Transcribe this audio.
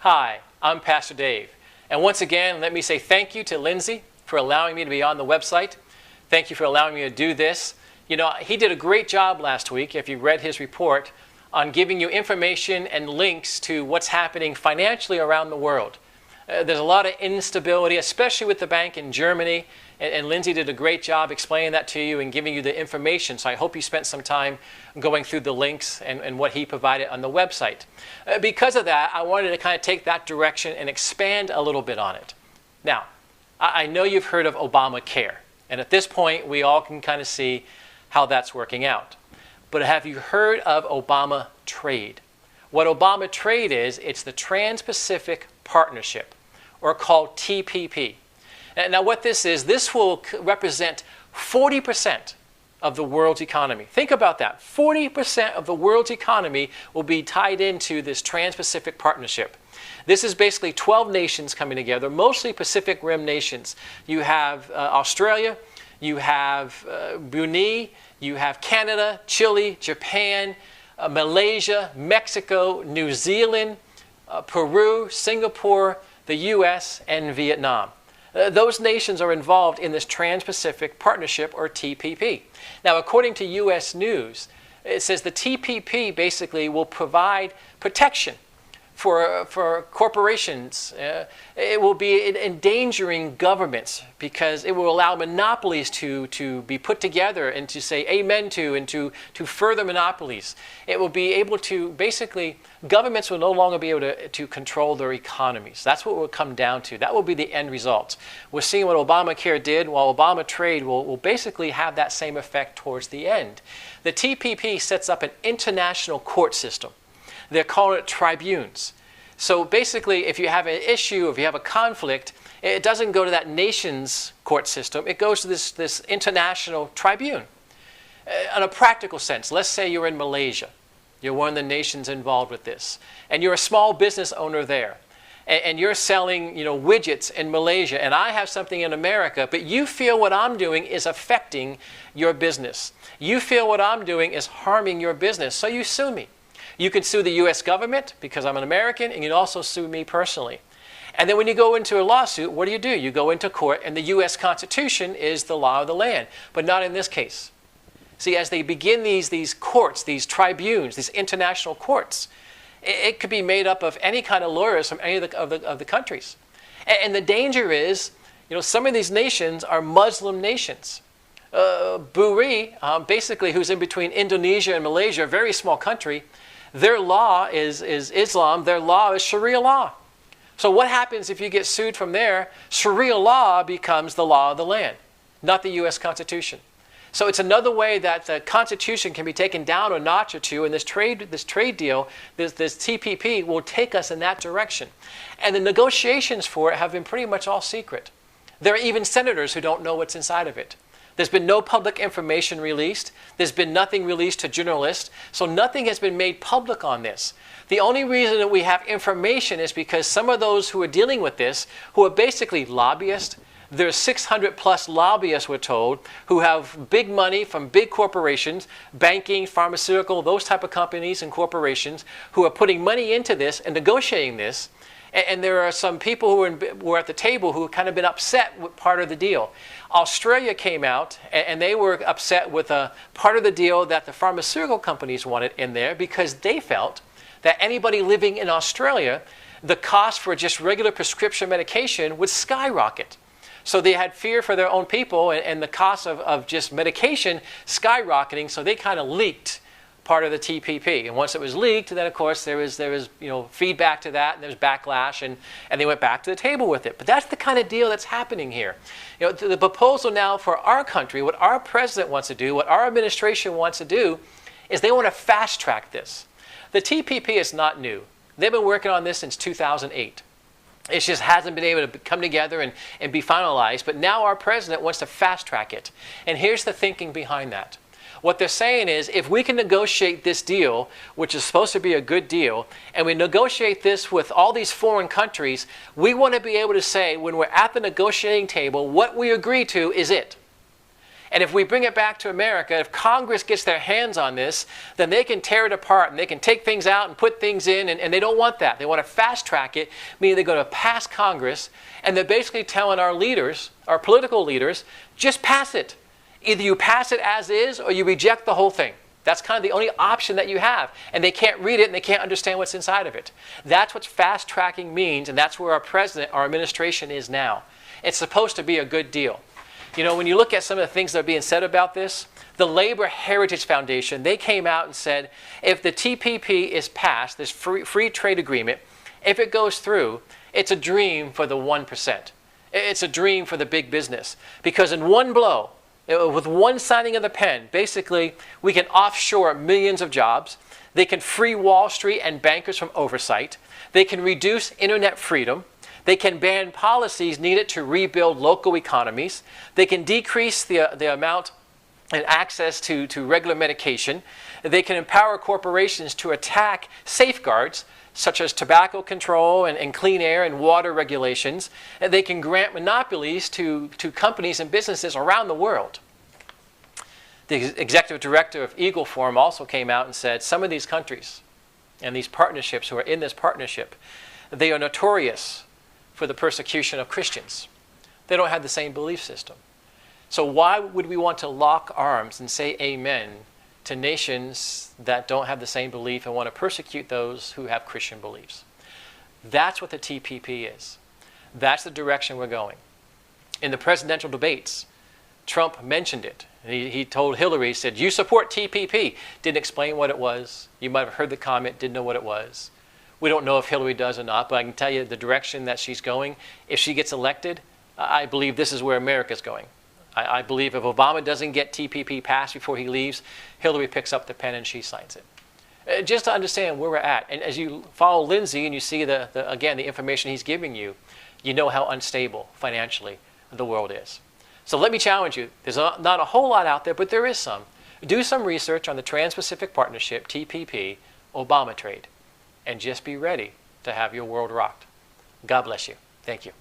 Hi, I'm Pastor Dave. And once again, let me say thank you to Lindsey for allowing me to be on the website. Thank you for allowing me to do this. You know, he did a great job last week, if you read his report, on giving you information and links to what's happening financially around the world. There's a lot of instability, especially with the bank in Germany. And Lindsey did a great job explaining that to you and giving you the information. So I hope you spent some time going through the links and what he provided on the website. Because of that, I wanted to kind of take that direction and expand a little bit on it. Now, I know you've heard of Obamacare. And at this point, we all can kind of see how that's working out. But have you heard of Obama Trade? What Obama Trade is, it's the Trans-Pacific Partnership, or called TPP. Now what this is, this will represent 40% of the world's economy. Think about that. 40% of the world's economy will be tied into this Trans-Pacific Partnership. This is basically 12 nations coming together, mostly Pacific Rim nations. You have Australia, you have Brunei, you have Canada, Chile, Japan, Malaysia, Mexico, New Zealand, Peru, Singapore, the US, and Vietnam. Those nations are involved in this Trans-Pacific Partnership, or TPP. Now, according to US News, it says the TPP basically will provide protection for corporations. It will be endangering governments because it will allow monopolies to be put together and to say amen to and to further monopolies. It will be able to, basically, governments will no longer be able to control their economies. That's what it will come down to. That will be the end result. We're seeing what Obamacare did, while Obama Trade will basically have that same effect towards the end. The TPP sets up an international court system. They're calling it tribunes. So basically, if you have an issue, if you have a conflict, it doesn't go to that nation's court system. It goes to this international tribune. In a practical sense, let's say you're in Malaysia. You're one of the nations involved with this. And you're a small business owner there. And you're selling, widgets in Malaysia. And I have something in America, but you feel what I'm doing is affecting your business. You feel what I'm doing is harming your business, so you sue me. You can sue the U.S. government because I'm an American, and you can also sue me personally. And then when you go into a lawsuit, what do? You go into court, and the U.S. Constitution is the law of the land, but not in this case. See, as they begin these courts, these tribunes, these international courts, it could be made up of any kind of lawyers from any of the countries. And the danger is, some of these nations are Muslim nations. Brunei, basically, who's in between Indonesia and Malaysia, a very small country, their law is Islam, their law is Sharia law. So what happens if you get sued from there? Sharia law becomes the law of the land, not the U.S. Constitution. So it's another way that the Constitution can be taken down a notch or two, and this trade deal, this TPP, will take us in that direction. And the negotiations for it have been pretty much all secret. There are even senators who don't know what's inside of it. There's been no public information released. There's been nothing released to journalists. So nothing has been made public on this. The only reason that we have information is because some of those who are dealing with this, who are basically lobbyists, there's 600 plus lobbyists, we're told, who have big money from big corporations, banking, pharmaceutical, those type of companies and corporations, who are putting money into this and negotiating this. And there are some people who were at the table who have kind of been upset with part of the deal. Australia came out, and they were upset with a part of the deal that the pharmaceutical companies wanted in there because they felt that anybody living in Australia, the cost for just regular prescription medication would skyrocket. So they had fear for their own people and the cost of just medication skyrocketing, so they kind of leaked part of the TPP. And once it was leaked, then of course there was feedback to that, and there's backlash, and they went back to the table with it. But that's the kind of deal that's happening here. The proposal now for our country, what our president wants to do, what our administration wants to do, is they want to fast track this. The TPP is not new. They've been working on this since 2008. It just hasn't been able to come together and be finalized. But now our president wants to fast track it. And here's the thinking behind that. What they're saying is, if we can negotiate this deal, which is supposed to be a good deal, and we negotiate this with all these foreign countries, we want to be able to say, when we're at the negotiating table, what we agree to is it. And if we bring it back to America, if Congress gets their hands on this, then they can tear it apart and they can take things out and put things in, and they don't want that. They want to fast track it, meaning they're going to pass Congress, and they're basically telling our leaders, our political leaders, just pass it. Either you pass it as is or you reject the whole thing. That's kind of the only option that you have. And they can't read it and they can't understand what's inside of it. That's what fast tracking means, and that's where our president, our administration is now. It's supposed to be a good deal. You know, when you look at some of the things that are being said about this, the Labor Heritage Foundation, they came out and said, if the TPP is passed, this free trade agreement, if it goes through, it's a dream for the 1%. It's a dream for the big business. Because in one blow, with one signing of the pen, basically, we can offshore millions of jobs. They can free Wall Street and bankers from oversight. They can reduce internet freedom. They can ban policies needed to rebuild local economies. They can decrease the amount and access to regular medication. They can empower corporations to attack safeguards such as tobacco control and clean air and water regulations. And they can grant monopolies to companies and businesses around the world. The executive director of Eagle Forum also came out and said some of these countries and these partnerships who are in this partnership, they are notorious for the persecution of Christians. They don't have the same belief system. So why would we want to lock arms and say amen to nations that don't have the same belief and want to persecute those who have Christian beliefs? That's what the TPP is. That's the direction we're going. In the presidential debates, Trump mentioned it. He told Hillary, he said, you support TPP. Didn't explain what it was. You might have heard the comment, didn't know what it was. We don't know if Hillary does or not, but I can tell you the direction that she's going. If she gets elected, I believe this is where America's going. I believe if Obama doesn't get TPP passed before he leaves, Hillary picks up the pen and she signs it. Just to understand where we're at. And as you follow Lindsey and you see, again, the information he's giving you, you know how unstable financially the world is. So let me challenge you. There's not a whole lot out there, but there is some. Do some research on the Trans-Pacific Partnership, TPP, Obama trade. And just be ready to have your world rocked. God bless you. Thank you.